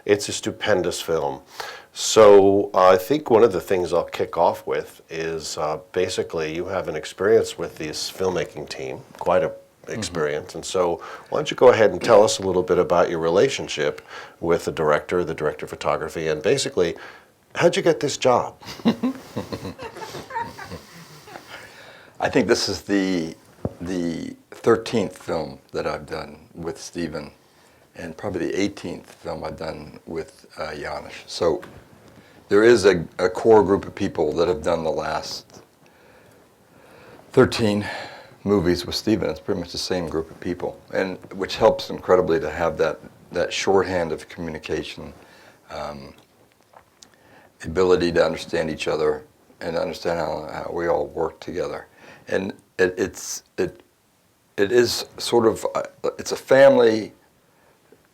It's a stupendous film. So I think one of the things I'll kick off with is basically you have an experience with this filmmaking team, quite a experience. And so why don't you go ahead and tell us a little bit about your relationship with the director of photography, and basically, how'd you get this job? I think this is the 13th film that I've done with Stephen, and probably the 18th film I've done with Janusz. So there is a core group of people that have done the last 13 movies with Stephen. It's pretty much the same group of people, and which helps incredibly to have that shorthand of communication, ability to understand each other and understand how we all work together. And it is sort of, it's a family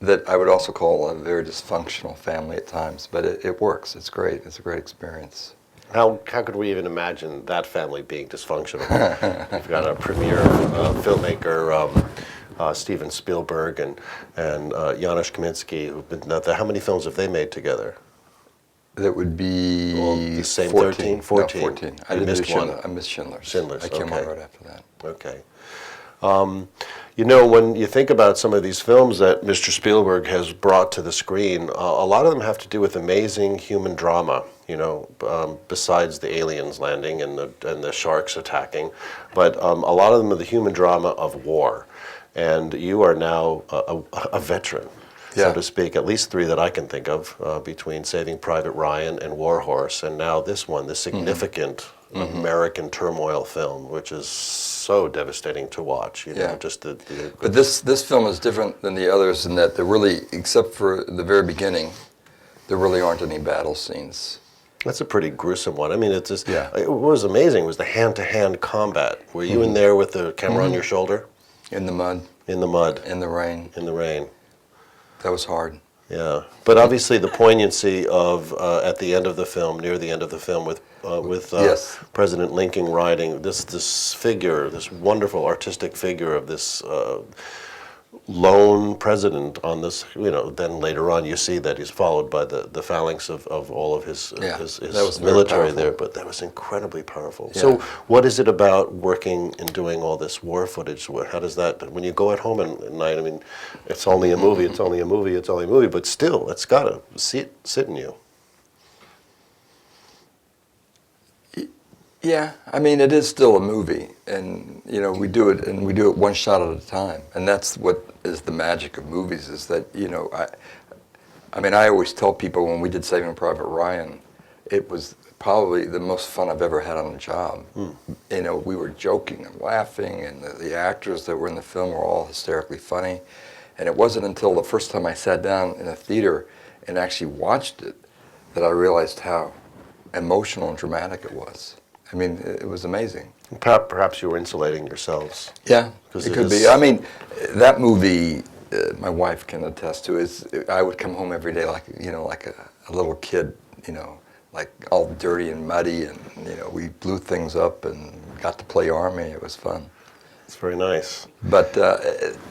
that I would also call a very dysfunctional family at times, but it works. It's great. It's a great experience. How could we even imagine that family being dysfunctional? You've got a premier filmmaker, Steven Spielberg, and Janusz Kaminski, who've been, how many films have they made together? That would be the same 14. 14. No, 14. I missed one. I missed Schindler's. I came on right after that. Okay. You know, when you think about some of these films that Mr. Spielberg has brought to the screen, a lot of them have to do with amazing human drama, you know, besides the aliens landing and the sharks attacking. But a lot of them are the human drama of war. And you are now a veteran, so to speak, at least 3 that I can think of, between Saving Private Ryan and War Horse, and now this one, this significant American turmoil film, which is so devastating to watch. You know, just But this film is different than the others in that there really, except for the very beginning, there really aren't any battle scenes. That's a pretty gruesome one. I mean, it's just, what was amazing was the hand-to-hand combat. Were you in there with the camera on your shoulder? In the mud. In the mud. In the rain. In the rain. That was hard. Yeah, but obviously the poignancy of at the end of the film, near the end of the film, with President Lincoln riding this figure, this wonderful artistic figure of this lone president on this. You know, then later on you see that he's followed by the phalanx of all of his military there. But that was incredibly powerful. Yeah. So what is it about working and doing all this war footage? How does that, when you go at home at night? I mean, it's only a movie. It's only a movie. It's only a movie. But still, it's got to sit in you. Yeah, I mean, it is still a movie, and you know, we do it one shot at a time, and that's what is the magic of movies. Is that, you know, I mean, I always tell people when we did Saving Private Ryan, it was probably the most fun I've ever had on a job. You know, we were joking and laughing, and the actors that were in the film were all hysterically funny, and it wasn't until the first time I sat down in a theater and actually watched it that I realized how emotional and dramatic it was. I mean, it was amazing. Perhaps you were insulating yourselves. Yeah, it could be. I mean, that movie, my wife can attest to, is I would come home every day like, you know, like a little kid, you know, like all dirty and muddy, and, you know, we blew things up and got to play Army. It was fun. It's very nice. But,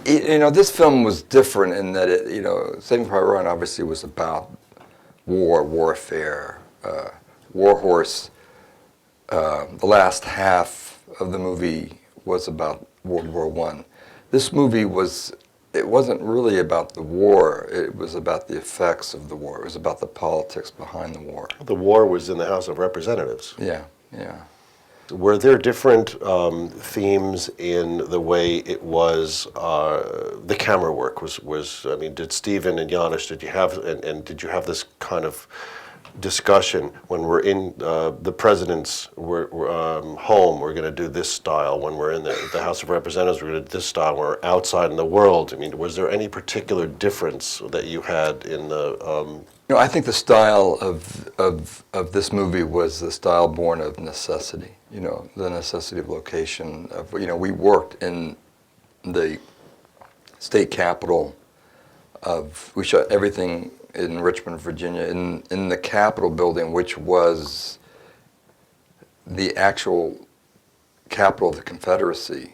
you know, this film was different in that, it, you know, Saving Private Ryan obviously was about warfare, War Horse. The last half of the movie was about World War I. This movie it wasn't really about the war, it was about the effects of the war. It was about the politics behind the war. The war was in the House of Representatives. Yeah, yeah. Were there different themes in the way it was, the camera work was, I mean, did Stephen and Janusz, did you have, and did you have this kind of discussion when we're in the president's home, we're going to do this style. When we're in the House of Representatives, we're going to do this style. When we're outside in the world. I mean, was there any particular difference that you had in the? You know, I think the style of this movie was the style born of necessity. You know, the necessity of location. You know, we worked in the state capitol we shot everything in Richmond, Virginia, in the Capitol building, which was the actual capital of the Confederacy,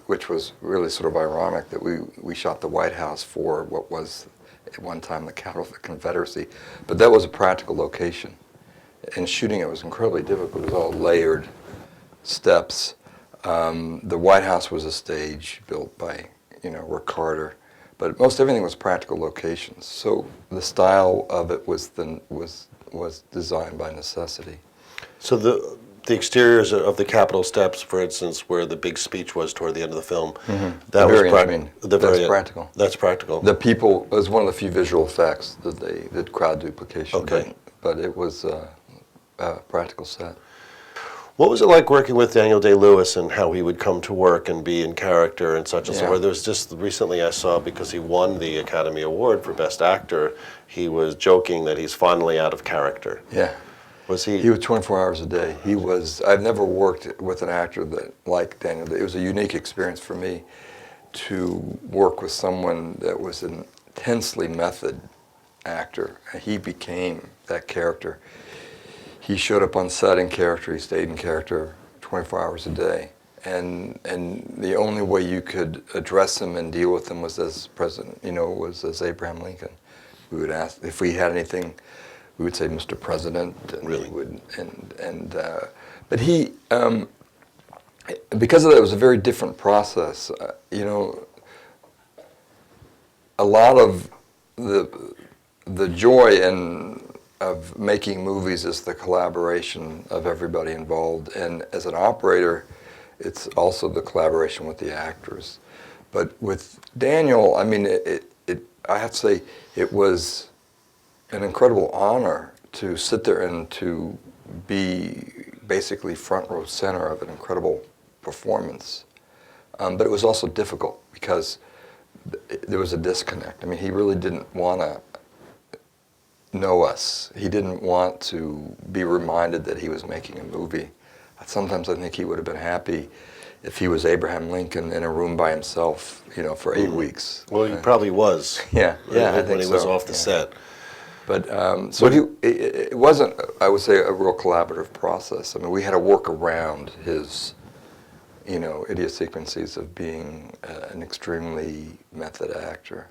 which was really sort of ironic that we shot the White House for what was at one time the capital of the Confederacy, but that was a practical location. And shooting it was incredibly difficult. It was all layered steps. The White House was a stage built by, Rick Carter, but most everything was practical locations. So the style of it was designed by necessity. So the exteriors of the Capitol steps, for instance, where the big speech was toward the end of the film, that was that's practical. That's practical. The people, it was one of the few visual effects that they did crowd duplication. Okay. But it was a practical set. What was it like working with Daniel Day-Lewis and how he would come to work and be in character and such and so forth? There was just recently I saw, because he won the Academy Award for Best Actor, he was joking that he's finally out of character. Yeah. Was he? He was 24 hours a day. I've never worked with an actor like Daniel. It was a unique experience for me to work with someone that was an intensely method actor. He became that character. He showed up on set in character, he stayed in character 24 hours a day. And the only way you could address him and deal with him was as president, was as Abraham Lincoln. We would ask if we had anything, we would say, Mr. President, and really? But he, because of that, it was a very different process. A lot of the joy of making movies is the collaboration of everybody involved, and as an operator, it's also the collaboration with the actors. But with Daniel, I mean, I have to say, it was an incredible honor to sit there and to be basically front row center of an incredible performance. But it was also difficult because there was a disconnect. I mean, he really didn't want to know us. He didn't want to be reminded that he was making a movie. Sometimes I think he would have been happy if he was Abraham Lincoln in a room by himself, for 8 weeks. Well, he probably was. Yeah, I think when he was off the set. But it wasn't, I would say, a real collaborative process. I mean, we had to work around his, idiosyncrasies of being an extremely method actor.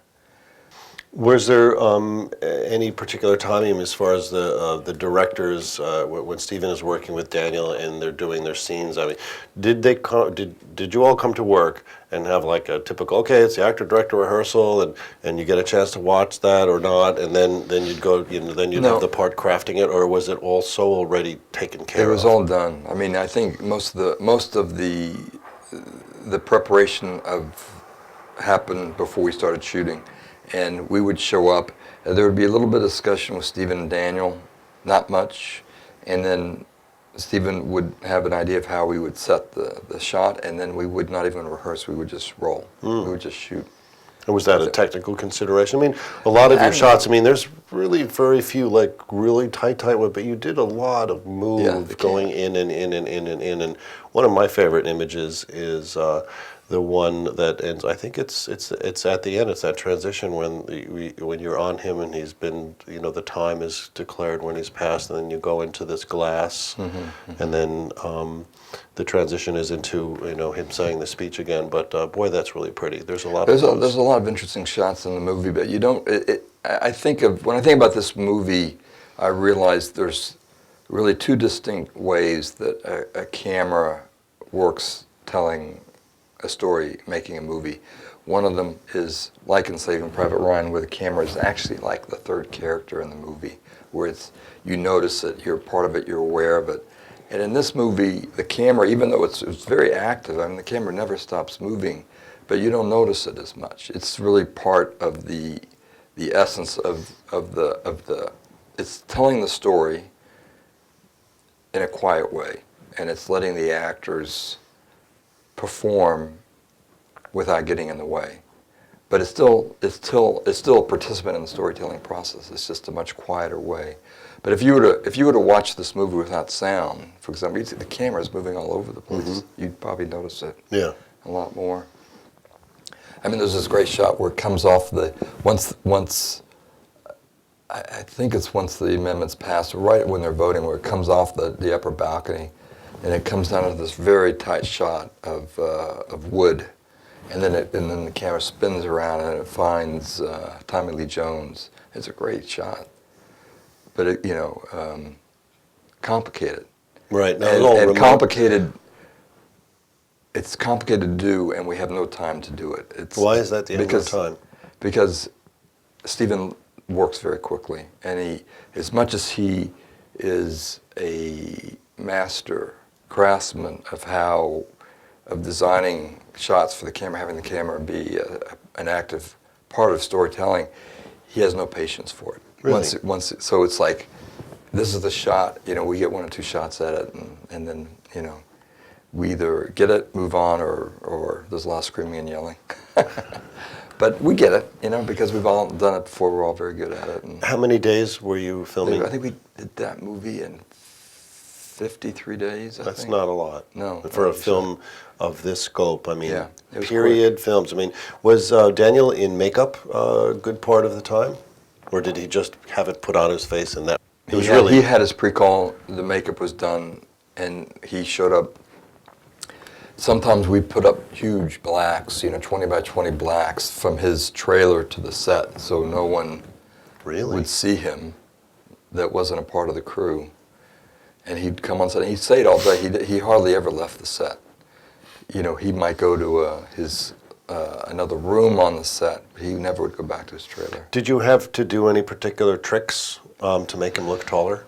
Was there any particular timing as far as the directors when Stephen is working with Daniel and they're doing their scenes? I mean, did you all come to work and have like a typical, okay, it's the actor-director rehearsal, and you get a chance to watch that or not, and then you'd go, then you'd have the part crafting it, or was it all so already taken care of? It was all done. I mean, I think most of the preparation happened before we started shooting. And we would show up, there would be a little bit of discussion with Stephen and Daniel, not much, and then Stephen would have an idea of how we would set the shot, and then we would not even rehearse, we would just roll. We would just shoot. And was that a technical consideration? I mean, a lot of your shots, I mean, there's really very few, like, really tight, but you did a lot of move going in and in and in and in. And one of my favorite images is the one that ends. I think it's at the end. It's that transition when you're on him and he's been, the time is declared when he's passed, and then you go into this glass, and then the transition is into him saying the speech again. But boy, that's really pretty. There's a lot. There's a lot of interesting shots in the movie, but you don't. When I think about this movie, I realize there's really two distinct ways that a camera works telling a story, making a movie. One of them is like in Saving Private Ryan, where the camera is actually like the third character in the movie, where you notice it, you're part of it, you're aware of it. And in this movie, the camera, even though it's very active, I mean, the camera never stops moving, but you don't notice it as much. It's really part of the essence of the. It's telling the story in a quiet way, and it's letting the actors perform without getting in the way. But it's still a participant in the storytelling process. It's just a much quieter way. But if you were to watch this movie without sound, for example, you'd see the camera is moving all over the place. You'd probably notice it a lot more. I mean, there's this great shot where it comes off I think it's once the amendment's passed, right when they're voting, where it comes off the upper balcony, and it comes down to this very tight shot of wood, and then the camera spins around and it finds Tommy Lee Jones. It's a great shot, but it, complicated. Right. Now, And complicated. It's complicated to do, and we have no time to do it. Why is that the end of time? Because Stephen works very quickly, and as much as he is a master craftsman of designing shots for the camera, having the camera be an active part of storytelling, he has no patience for it. Really? So it's like, this is the shot. We get 1 or 2 shots at it, and then we either get it, move on, or there's a lot of screaming and yelling. But we get it, because we've all done it before. We're all very good at it. And how many days were you filming? I think we did that movie in 53 days. That's not a lot. No. For a film of this scope, I mean, Yeah, it was period films. I mean, was Daniel in makeup a good part of the time? Or did he just have it put on his face and that? He had his pre-call, the makeup was done, and he showed up. Sometimes we put up huge blacks, 20 by 20 blacks from his trailer to the set, so no one would see him that wasn't a part of the crew. And he'd come on set, and he stayed all day. He hardly ever left the set. He might go to his another room on the set. He never would go back to his trailer. Did you have to do any particular tricks to make him look taller?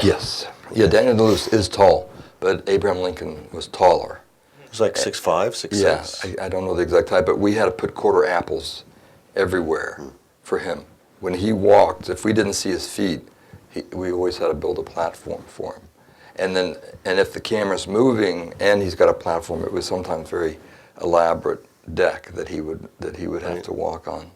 Yes. Yeah, Daniel Day-Lewis is tall, but Abraham Lincoln was taller. It was like 6'5", 6'6". Yeah, I don't know the exact height, but we had to put quarter apples everywhere for him. When he walked, if we didn't see his feet, we always had to build a platform for him. And if the camera's moving and he's got a platform, it was sometimes very elaborate deck that he would have to walk on.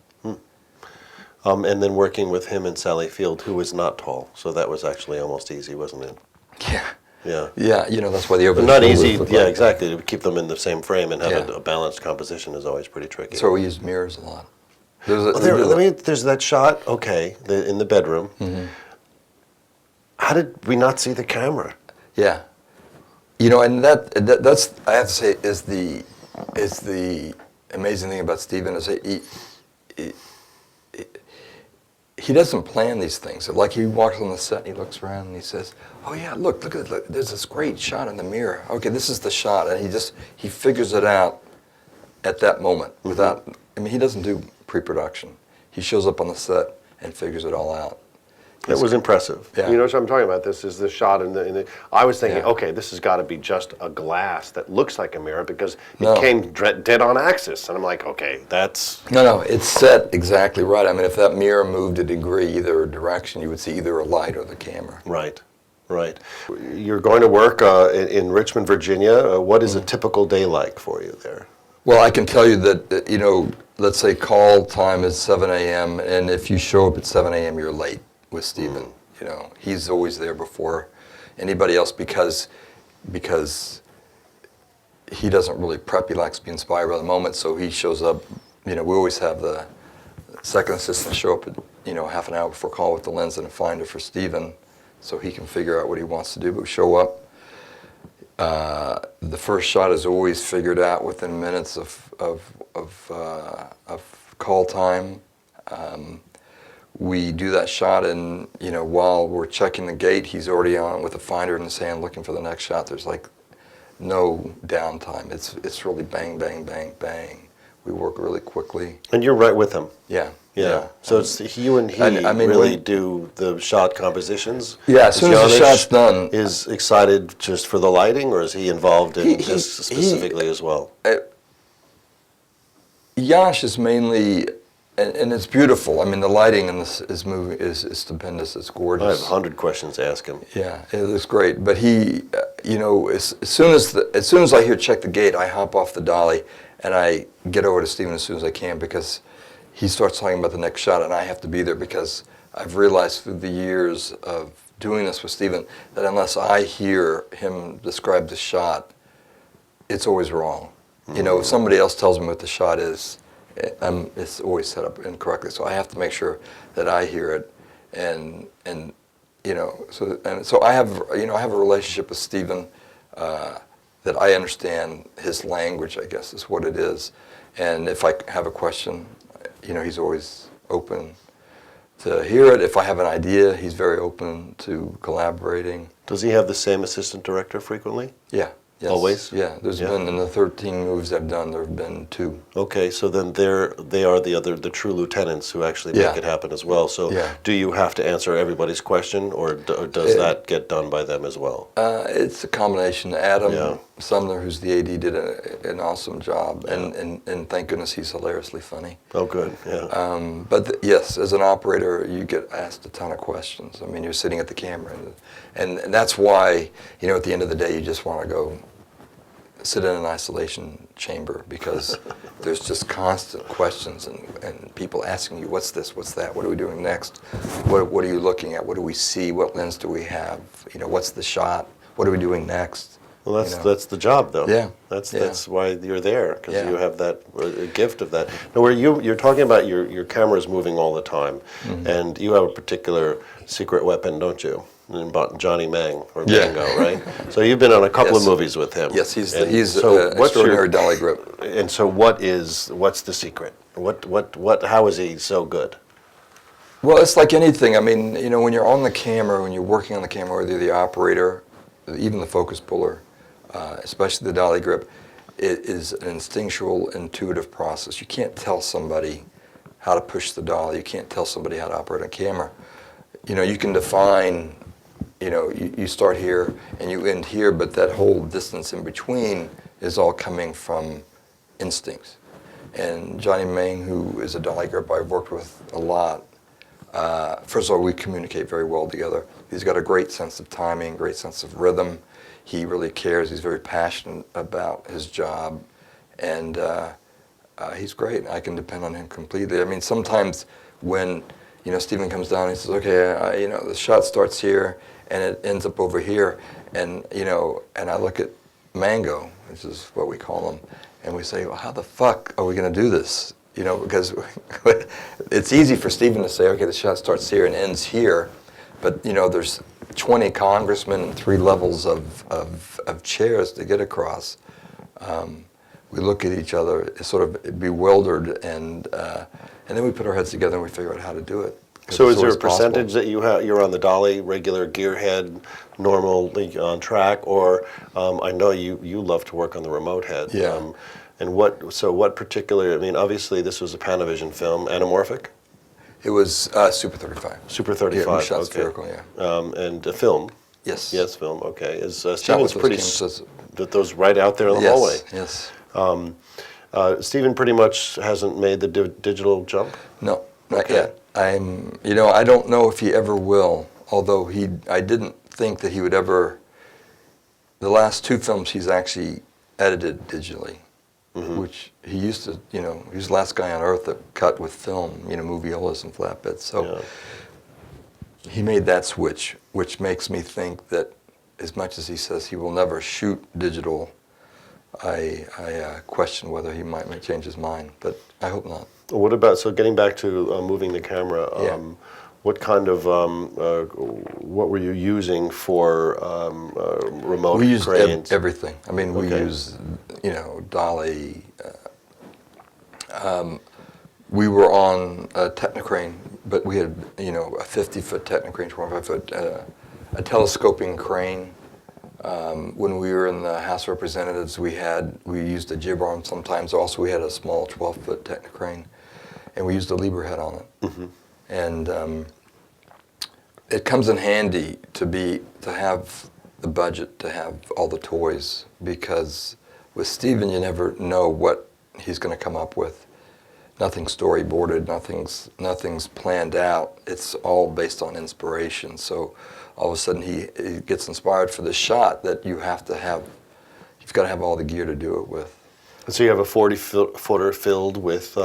And then working with him and Sally Field, who was not tall, so that was actually almost easy, wasn't it? Yeah. Yeah. Yeah, that's why the open. Not easy. Yeah, exactly. To keep them in the same frame and have a balanced composition is always pretty tricky. So we used mirrors a lot. There's that shot. Okay, in the bedroom. Mm-hmm. How did we not see the camera? Yeah, and that's I have to say is the amazing thing about Stephen is he doesn't plan these things. Like he walks on the set and he looks around and he says, "Oh yeah, look, there's this great shot in the mirror. Okay, this is the shot," and he figures it out at that moment without. I mean, he doesn't do pre-production. He shows up on the set and figures it all out. It was impressive. Yeah. You know what I'm talking about? This is the shot in the I was thinking, okay, this has got to be just a glass that looks like a mirror because it came dead on axis. And I'm like, okay, that's... No, it's set exactly right. I mean, if that mirror moved a degree either direction, you would see either a light or the camera. Right. You're going to work in Richmond, Virginia. What is a typical day like for you there? Well, I can tell you that, let's say call time is 7 a.m., and if you show up at 7 a.m., you're late. With Stephen, he's always there before anybody else because he doesn't really prep. He likes to be inspired by the moment, so he shows up. We always have the second assistant show up at half an hour before call with the lens and a finder for Stephen, so he can figure out what he wants to do. But we show up. The first shot is always figured out within minutes of call time. We do that shot, and while we're checking the gate, he's already on with a finder in his hand looking for the next shot. There's like no downtime. It's really bang, bang, bang, bang. We work really quickly. And you're right with him. Yeah. So it's you and he really do the shot compositions. Yeah. As soon as the shot's done, is excited just for the lighting, or is he involved in this specifically as well? Janusz is mainly. And it's beautiful. I mean, the lighting in this movie is stupendous. It's gorgeous. I have 100 questions to ask him. Yeah, it looks great. But he, as soon as I hear check the gate, I hop off the dolly and I get over to Stephen as soon as I can because he starts talking about the next shot and I have to be there because I've realized through the years of doing this with Stephen that unless I hear him describe the shot, it's always wrong. If somebody else tells me what the shot is, it's always set up incorrectly, so I have to make sure that I hear it, and so I have a relationship with Stephen that I understand his language, I guess is what it is, And if I have a question, he's always open to hear it. If I have an idea, he's very open to collaborating. Does he have the same assistant director frequently? Yeah. Yes. Always? Yeah. There's been, in the 13 movies I've done, there have been 2. Okay, so then they are the true lieutenants who actually make it happen as well. So do you have to answer everybody's question, or does that get done by them as well? It's a combination. Adam Sumner, who's the AD, did an awesome job, and thank goodness he's hilariously funny. Oh, good, yeah. But yes, as an operator, you get asked a ton of questions. I mean, you're sitting at the camera, and that's why, at the end of the day, you just want to go sit in an isolation chamber, because there's just constant questions and people asking you, what's this, what's that, what are we doing next, what are you looking at, what do we see, what lens do we have, what's the shot, what are we doing next? Well, that's the job, though. Yeah. That's why you're there, because you have that gift of that. Now, where you're talking about your camera's moving all the time, and you have a particular secret weapon, don't you? Johnny Mang, or Mango, right? So you've been on a couple of movies with him. Yes, he's an extraordinary dolly grip. And so what's the secret? How is he so good? Well, it's like anything. I mean, when you're on the camera, when you're working on the camera, whether you're the operator, even the focus puller, especially the dolly grip, it is an instinctual, intuitive process. You can't tell somebody how to push the dolly. You can't tell somebody how to operate a camera. You can define, you start here and you end here, but that whole distance in between is all coming from instincts. And Johnny Mang, who is a dolly grip I've worked with a lot, first of all, we communicate very well together. He's got a great sense of timing, great sense of rhythm. He really cares. He's very passionate about his job, and he's great. I can depend on him completely. I mean, sometimes when Stephen comes down and he says, okay, the shot starts here and it ends up over here, and and I look at Mango, which is what we call him, and we say, well, how the fuck are we going to do this? Because it's easy for Stephen to say, okay, the shot starts here and ends here, but there's 20 congressmen and 3 levels of chairs to get across. We look at each other sort of bewildered, and then we put our heads together and we figure out how to do it. So is there a percentage that you're on the dolly, regular gearhead, normally on track, or I know you love to work on the remote head. Yeah. And what particular, I mean, obviously this was a Panavision film, anamorphic? It was Super 35. Super 35, yeah, we shot okay. Spherical, yeah. And a film? Yes. Yes, film, okay. Stephen's pretty, those right out there in the hallway. Yes. Stephen pretty much hasn't made the digital jump? No, not yet. I don't know if he ever will, although I didn't think that he would ever. The last 2 films he's actually edited digitally, which he used to, he was the last guy on earth that cut with film, moviolas and flatbeds. So he made that switch, which makes me think that as much as he says he will never shoot digital, I question whether he might change his mind, but I hope not. What about, so getting back to moving the camera, what kind of, what were you using for remote We used cranes? everything. I mean, we use, dolly. We were on a Technicrane, but we had, a 50-foot Technicrane, 25-foot, a telescoping crane. When we were in the House of Representatives, we used a jib arm sometimes. Also, we had a small 12-foot Technicrane, and we used a Lieber head on it. And it comes in handy to have the budget to have all the toys, because with Stephen, you never know what he's going to come up with. Nothing's storyboarded, nothing's planned out. It's all based on inspiration. So all of a sudden he gets inspired for the shot that you've got to have all the gear to do it with. So you have a 40-footer filled with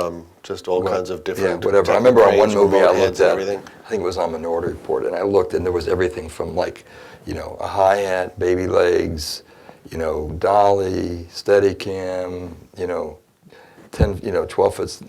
just all kinds of different... Yeah, whatever. I remember on one movie I looked at, everything. I think it was on Minority Report, and I looked and there was everything from a hi-hat, baby legs, dolly, Steadicam, 12 foot,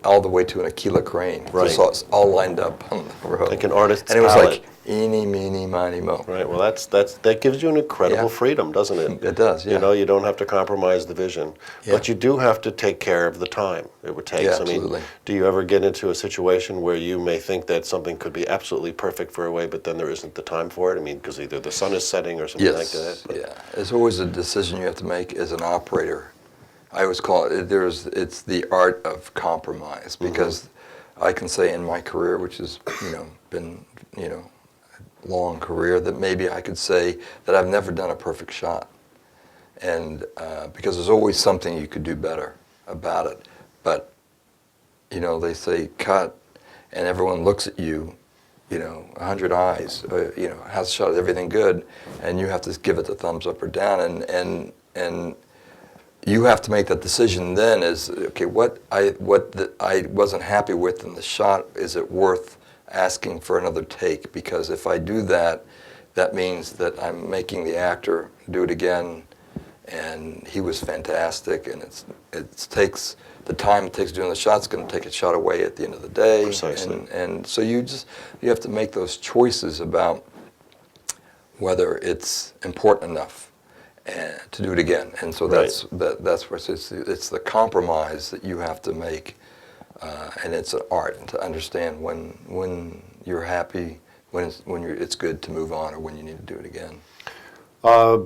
all the way to an Aquila crane. Right. Just all lined up on the road. Like an artist's And it was palette. eeny, meeny, miny, mo. Right. Well, that gives you an incredible freedom, doesn't it? It does, yeah. You know, you don't have to compromise the vision, Yeah. but you do have to take care of the time it would take. Yeah, I mean, absolutely. do you ever get into a situation where you may think that something could be absolutely perfect for a way, but then there isn't the time for it? I mean, because either the sun is setting or something like that. But Yeah. There's always a decision you have to make as an operator. I always call it, it's the art of compromise, because I can say in my career, which has, been, long career, that maybe I could say that I've never done a perfect shot. And because there's always something you could do better about it. But, they say cut, and everyone looks at you, 100 eyes, how's the shot, is everything good? And you have to give it the thumbs up or down, and you have to make that decision then is, okay, what I wasn't happy with in the shot, is it worth asking for another take? Because if I do that, that means that I'm making the actor do it again, and he was fantastic, and it takes the time it takes doing the shot's going to take a shot away at the end of the day. Precisely. And so you have to make those choices about whether it's important enough to do it again. And so that's where it's the compromise that you have to make, and it's an art to understand when you're happy, when it's good to move on, or when you need to do it again.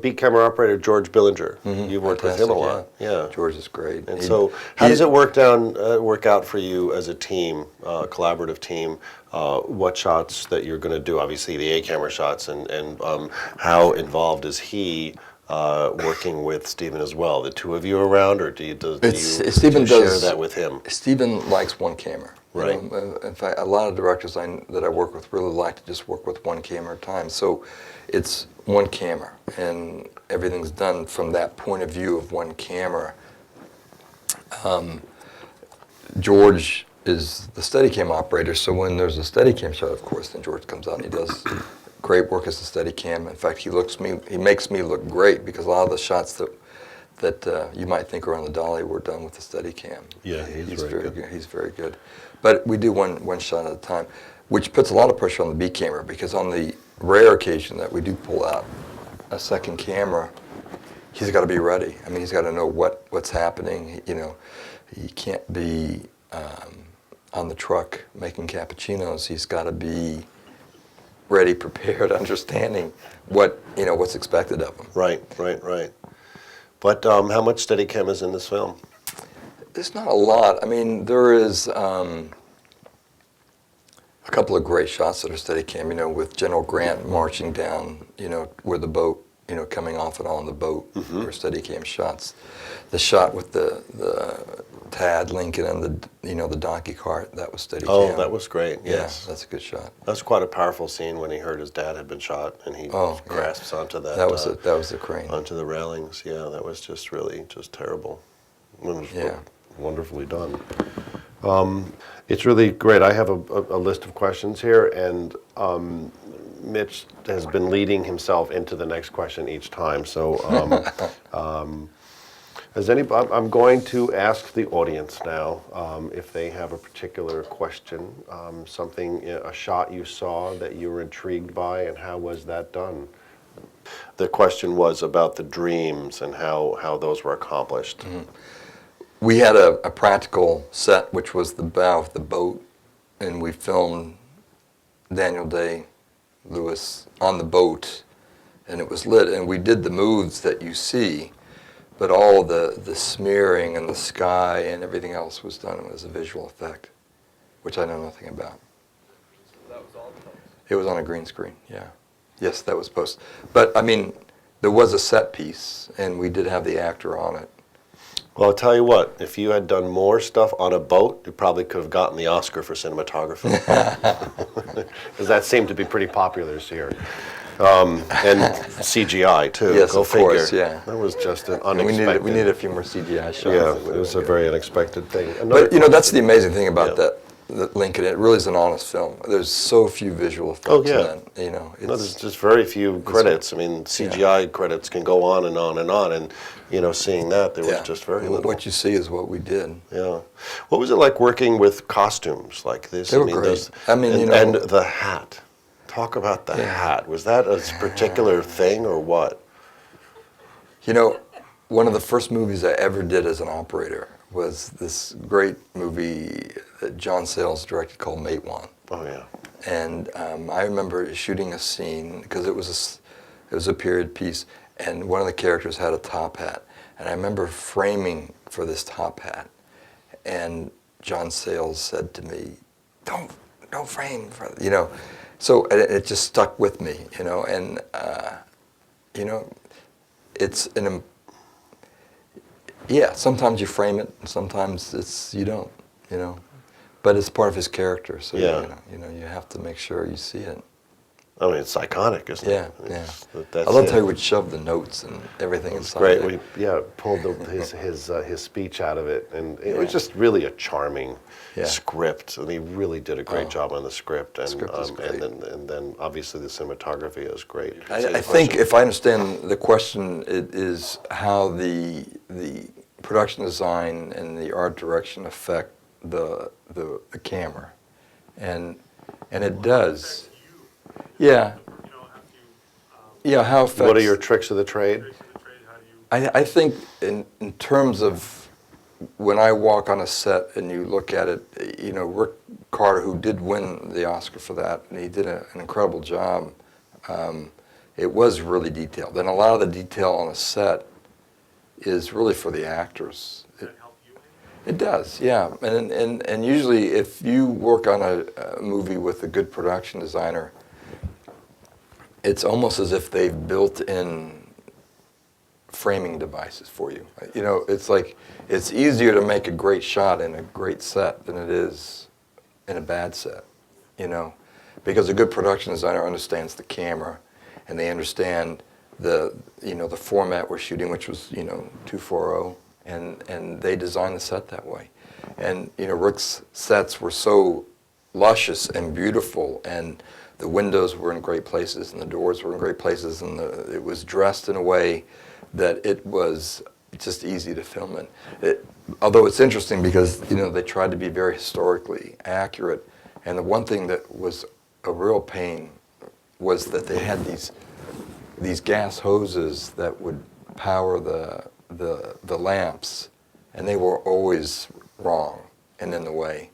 beat camera operator George Billinger. You've worked with him a lot. Yeah. George is great. And so how does it work out for you as a team, collaborative team? What shots that you're going to do? Obviously the A-camera shots, and how involved is he working with Stephen as well? The two of you around, or do you share that with him? Stephen likes one camera. Right. In fact, a lot of directors that I work with really like to just work with one camera at a time. So it's one camera, and everything's done from that point of view of one camera. George is the Steadicam operator, so when there's a Steadicam shot, of course, then George comes out and he does great work as a Steadicam. In fact, he makes me look great, because a lot of the shots that you might think are on the dolly were done with the Steadicam. Yeah, he's very good. He's very good. But we do one shot at a time, which puts a lot of pressure on the B camera, because on the rare occasion that we do pull out a second camera, he's got to be ready. I mean, he's got to know what's happening. He can't be on the truck making cappuccinos. He's got to be ready, prepared, understanding what's expected of him. Right. But how much Steadicam is in this film? There's not a lot. I mean, there is a couple of great shots that are Steadicam, with General Grant marching down, where the boat, coming off and on the boat, were Steadicam shots. The shot with the Tad Lincoln and the donkey cart, that was Steadicam. Oh, that was great. Yes, yeah, that's a good shot. That's quite a powerful scene when he heard his dad had been shot and he grasps onto that. That was the crane. Onto the railings. Yeah, that was just really terrible. It was wonderfully done. It's really great. I have a list of questions here, and Mitch has been leading himself into the next question each time. So, I'm going to ask the audience now if they have a particular question, a shot you saw that you were intrigued by, and how was that done? The question was about the dreams and how those were accomplished. Mm-hmm. We had a practical set, which was the bow of the boat, and we filmed Daniel Day-Lewis on the boat, and it was lit, and we did the moves that you see, but all the smearing and the sky and everything else was done as a visual effect, which I know nothing about. That was all post? It was on a green screen, yeah. Yes, that was post. But, I mean, there was a set piece, and we did have the actor on it. Well, I'll tell you what, if you had done more stuff on a boat, you probably could have gotten the Oscar for cinematography. Because that seemed to be pretty popular this year. And CGI, too. Yes, Go of figure. course, yeah. That was just an unexpected... We needed a few more CGI shots. Yeah, it was a very unexpected thing. But, that's the amazing thing about that Lincoln. It really is an honest film. There's so few visual effects in that. There's just very few credits. I mean, CGI credits can go on and on and on, and seeing that, there was just very little. What you see is what we did. Yeah. What was it like working with costumes like this? They were great. And the hat. Talk about the hat. Was that a particular thing or what? You know, one of the first movies I ever did as an operator was this great movie that John Sayles directed called Matewan. Oh yeah. And I remember shooting a scene because it was a period piece, and one of the characters had a top hat, and I remember framing for this top hat, and John Sayles said to me, "Don't frame for," you know. So it just stuck with me, you know, and you know, it's yeah. Sometimes you frame it, and sometimes you don't, you know. But it's part of his character, so you know, you have to make sure you see it. I mean, it's iconic, isn't it? Yeah. That's I loved it. how he would shove the notes and everything inside. Great. There. We pulled his speech out of it, and it was just really a charming script, and he really did a great job on the script. And script is great. and then obviously the cinematography is great. I think if I understand the question, it is how the production design and the art direction affect the camera, and it does. Yeah. Yeah, how affects... What are your tricks of the trade? I think in terms of when I walk on a set and you look at it, you know, Rick Carter, who did win the Oscar for that, and he did an incredible job, it was really detailed. And a lot of the detail on a set is really for the actors. It does, yeah. And usually if you work on a movie with a good production designer, it's almost as if they've built in framing devices for you. You know, it's like, it's easier to make a great shot in a great set than it is in a bad set, you know? Because a good production designer understands the camera, and they understand the format we're shooting, which was, 240, and they designed the set that way. And, Rick's sets were so luscious and beautiful, and the windows were in great places, and the doors were in great places, and it was dressed in a way that it was just easy to film in. Although it's interesting because, they tried to be very historically accurate, and the one thing that was a real pain was that they had these gas hoses that would power the lamps, and they were always wrong and in the way.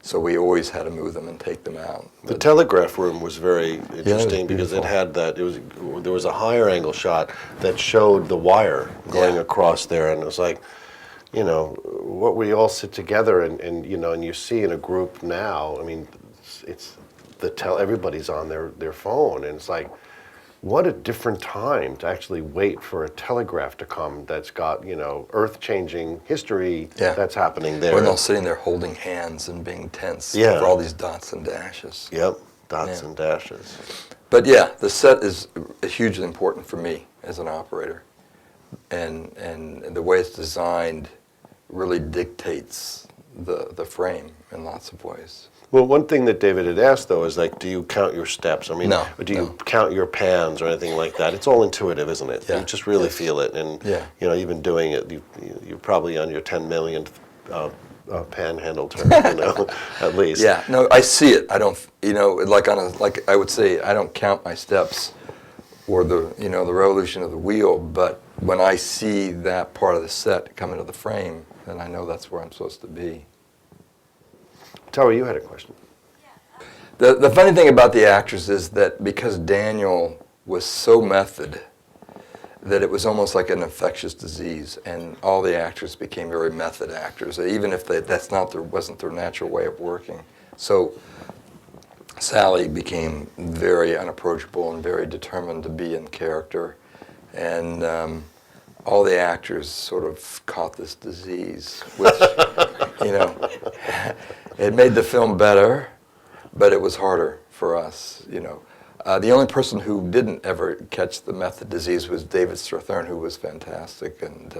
So we always had to move them and take them out. The telegraph room was very interesting was because it had that. There was a higher angle shot that showed the wire going across there, and it was like, what we all sit together and you see in a group now. I mean, everybody's on their phone, and it's like, what a different time to actually wait for a telegraph to come that's got, earth-changing history that's happening there. We're all sitting there holding hands and being tense for all these dots and dashes. Yep, dots and dashes. But yeah, the set is hugely important for me as an operator. And the way it's designed really dictates the frame in lots of ways. Well, one thing that David had asked, though, is like, do you count your steps? I mean, No, do you count your pans or anything like that? It's all intuitive, isn't it? Yeah. You just really feel it. And, even doing it, you're probably on your 10 millionth panhandle turn, at least. Yeah, no, I see it. I don't, like I would say, I don't count my steps or the revolution of the wheel, but when I see that part of the set come into the frame, then I know that's where I'm supposed to be. Tara, you had a question. The funny thing about the actors is that because Daniel was so method, that it was almost like an infectious disease, and all the actors became very method actors, even if wasn't their natural way of working. So Sally became very unapproachable and very determined to be in character, and all the actors sort of caught this disease, which, it made the film better, but it was harder for us, The only person who didn't ever catch the method disease was David Strathairn, who was fantastic, and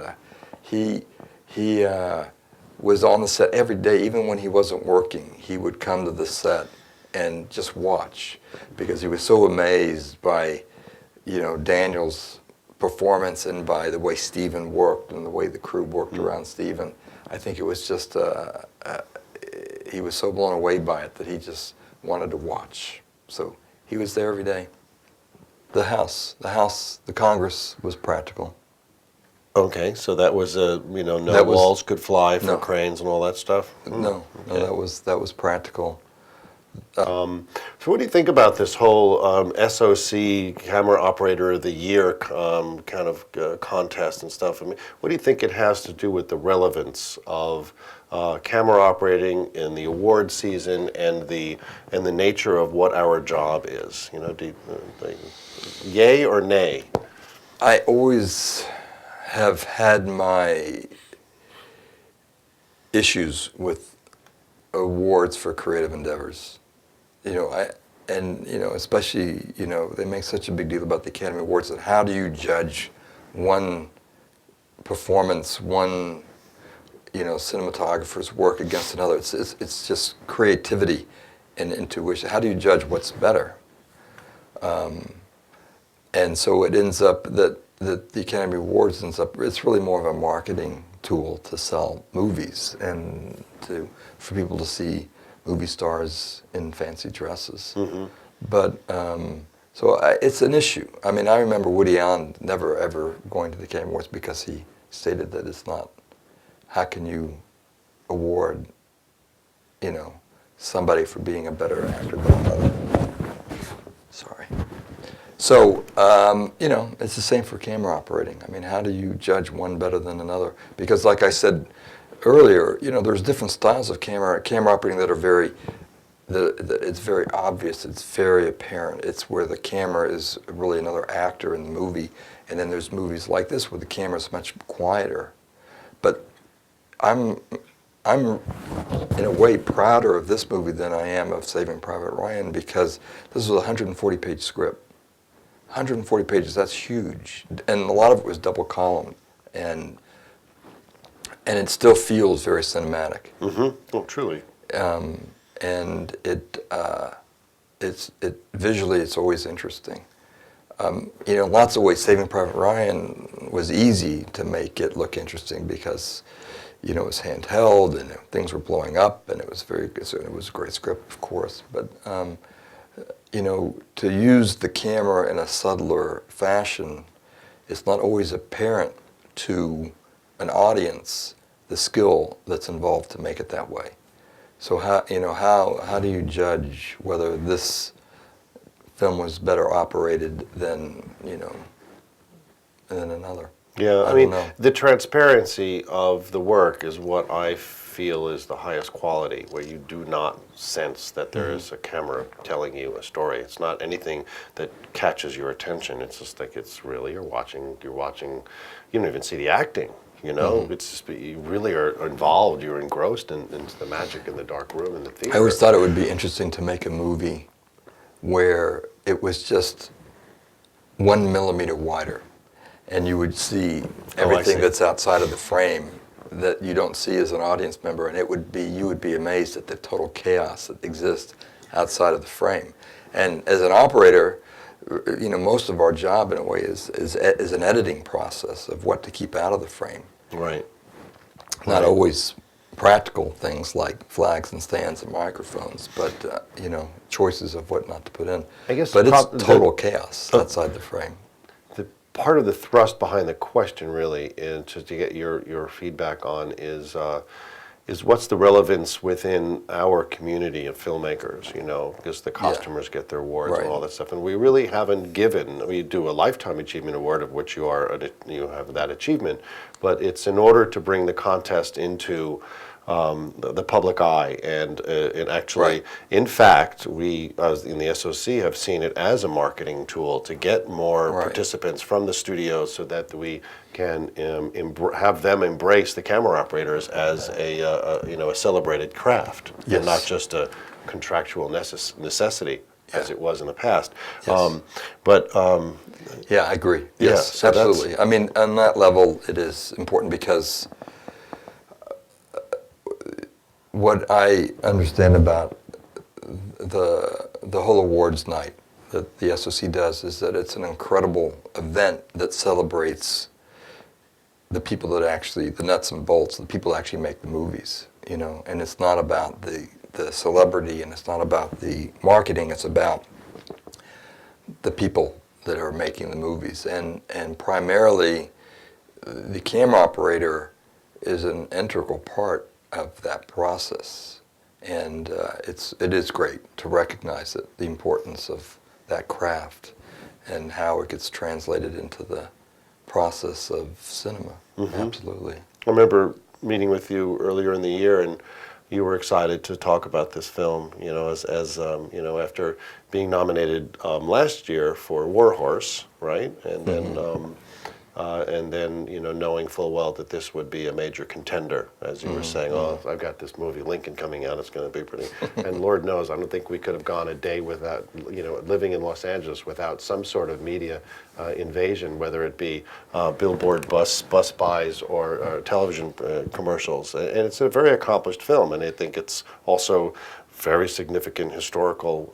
he was on the set every day, even when he wasn't working. He would come to the set and just watch, because he was so amazed by, Daniel's performance and by the way Stephen worked and the way the crew worked around Stephen. I think it was just he was so blown away by it that he just wanted to watch. So He was there every day. The Congress was practical. Okay, so that was no That was- walls could fly for no. cranes and all that stuff? No, Okay. that was practical. So what do you think about this whole SOC Camera Operator of the Year kind of contest and stuff? I mean, what do you think it has to do with the relevance of camera operating in the award season and the nature of what our job is? You know, yay or nay? I always have had my issues with awards for creative endeavors. You know, especially, they make such a big deal about the Academy Awards, and how do you judge one performance, one, cinematographer's work against another? It's just creativity and intuition. How do you judge what's better? And so it ends up that the Academy Awards it's really more of a marketing tool to sell movies and for people to see movie stars in fancy dresses. Mm-hmm. But it's an issue. I mean, I remember Woody Allen never ever going to the Academy Awards because he stated that it's not, how can you award, somebody for being a better actor than another? Sorry. So, it's the same for camera operating. I mean, how do you judge one better than another? Because like I said earlier, there's different styles of camera operating that are it's very obvious, it's very apparent. It's where the camera is really another actor in the movie. And then there's movies like this where the camera is much quieter. But I'm in a way prouder of this movie than I am of Saving Private Ryan, because this was a 140-page script. 140 pages, that's huge. And a lot of it was double column. And it still feels very cinematic. Mm-hmm. Oh, truly. And it's visually, it's always interesting. Lots of ways Saving Private Ryan was easy to make it look interesting because, it was handheld and things were blowing up and it was a great script, of course. But to use the camera in a subtler fashion, it's not always apparent to an audience the skill that's involved to make it that way. So how do you judge whether this film was better operated than than another? Yeah, I I mean, don't know. the transparency of the work is what I feel is the highest quality, where you do not sense that there is a camera telling you a story. It's not anything that catches your attention. It's just like you're watching, you don't even see the acting, It's just, you really are involved, you're engrossed into the magic in the dark room in the theater. I always thought it would be interesting to make a movie where it was just 1 millimeter wider, and you would see everything that's outside of the frame that you don't see as an audience member, and you would be amazed at the total chaos that exists outside of the frame. And as an operator, most of our job in a way is an editing process of what to keep out of the frame. Right. Not always practical things like flags and stands and microphones, but choices of what not to put in. I guess but it's total chaos outside the frame. The part of the thrust behind the question really is to get your feedback on is what's the relevance within our community of filmmakers, because the costumers get their awards and all that stuff, and we really haven't given. We do a Lifetime Achievement Award, of which you have that achievement, but it's in order to bring the contest into the public eye, and actually, in fact, we as in the SOC have seen it as a marketing tool to get more participants from the studio, so that we can have them embrace the camera operators as a celebrated craft, and not just a contractual necessity as it was in the past. Yes. Yeah, I agree. Yes, so absolutely. I mean, on that level, it is important because what I understand about the whole awards night that the SOC does is that it's an incredible event that celebrates the people that actually, the nuts and bolts, the people that actually make the movies, and it's not about the celebrity, and it's not about the marketing, it's about the people that are making the movies, and primarily the camera operator is an integral part of that process, and it is great to recognize it, the importance of that craft and how it gets translated into the process of cinema. Absolutely. I remember meeting with you earlier in the year, and you were excited to talk about this film. You know, as you know, after being nominated last year for War Horse, right, and then you know, knowing full well that this would be a major contender, as you were saying. Oh, I've got this movie Lincoln coming out. It's going to be pretty. And Lord knows, I don't think we could have gone a day without, you know, living in Los Angeles without some sort of media invasion, whether it be billboard bus buys or television commercials. And it's a very accomplished film, and I think it's also very significant historical.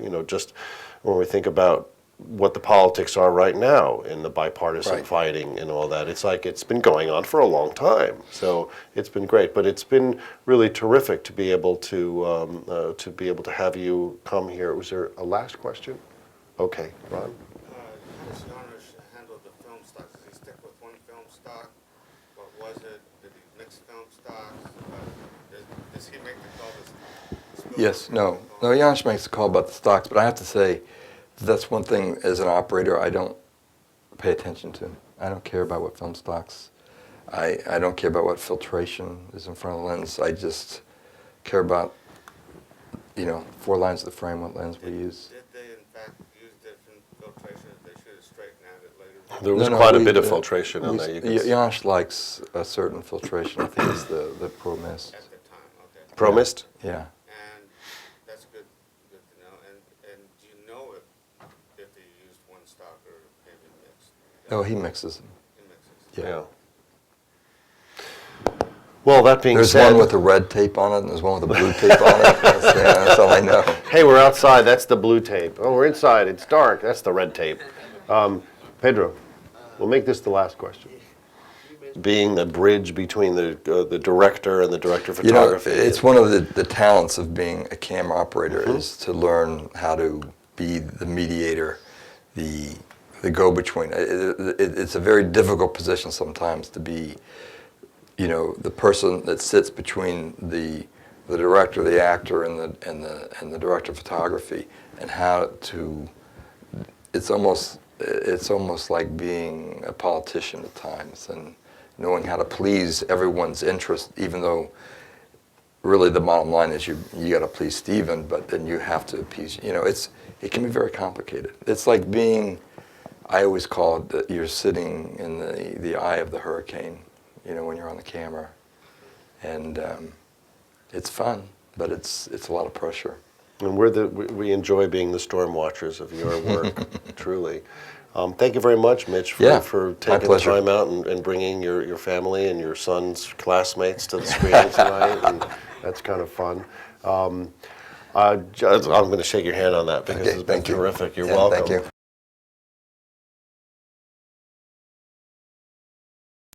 You know, just when we think about what the politics are right now in the bipartisan fighting and all that. It's like it's been going on for a long time. So it's been great, but it's been really terrific to be able to have you come here. Was there a last question? Okay, Ron. How does Janusz handle the film stocks? Does he stick with one film stock? What was it? Did he mix film stocks? Does he make the call? Yes, no, Janusz makes the call about the stocks, but I have to say, that's one thing as an operator I don't pay attention to. I don't care about what film stocks. I don't care about what filtration is in front of the lens. I just care about, you know, 4 lines of the frame, what lens we use. Did they in fact use different filtration? They should have straightened out it later. There was quite a bit of filtration on that. Janusz likes a certain filtration. I think it's the Pro Mist. At the time, okay. Pro Mist? Yeah. And that's good to know. And do you know if they used one stock or maybe mixed? Oh, he mixes them. He mixes. Yeah. Well, that being There's said, one with the red tape on it, and there's one with the blue tape on it. That's all I know. hey, we're outside. That's the blue tape. Oh, we're inside. It's dark. That's the red tape. Pedro, we'll make this the last question. Being the bridge between the director and the director of You know, photography. it's one of the talents of being a camera operator is to learn how to be the mediator, the go-between. It's a very difficult position sometimes to be, you know, the person that sits between the director, the actor, and the director of photography, and how to. It's almost like being a politician at times, and knowing how to please everyone's interest, even though really the bottom line is you got to please Steven, but then you have to appease. You know, it can be very complicated. It's like being. I always call it that you're sitting in the eye of the hurricane. You know, when you're on the camera, and it's fun, but it's a lot of pressure. And we enjoy being the storm watchers of your work, truly. Thank you very much, Mitch, for taking the time out and bringing your family and your son's classmates to the screening tonight. And that's kind of fun. I'm going to shake your hand on that because it's been terrific. You're welcome. Thank you.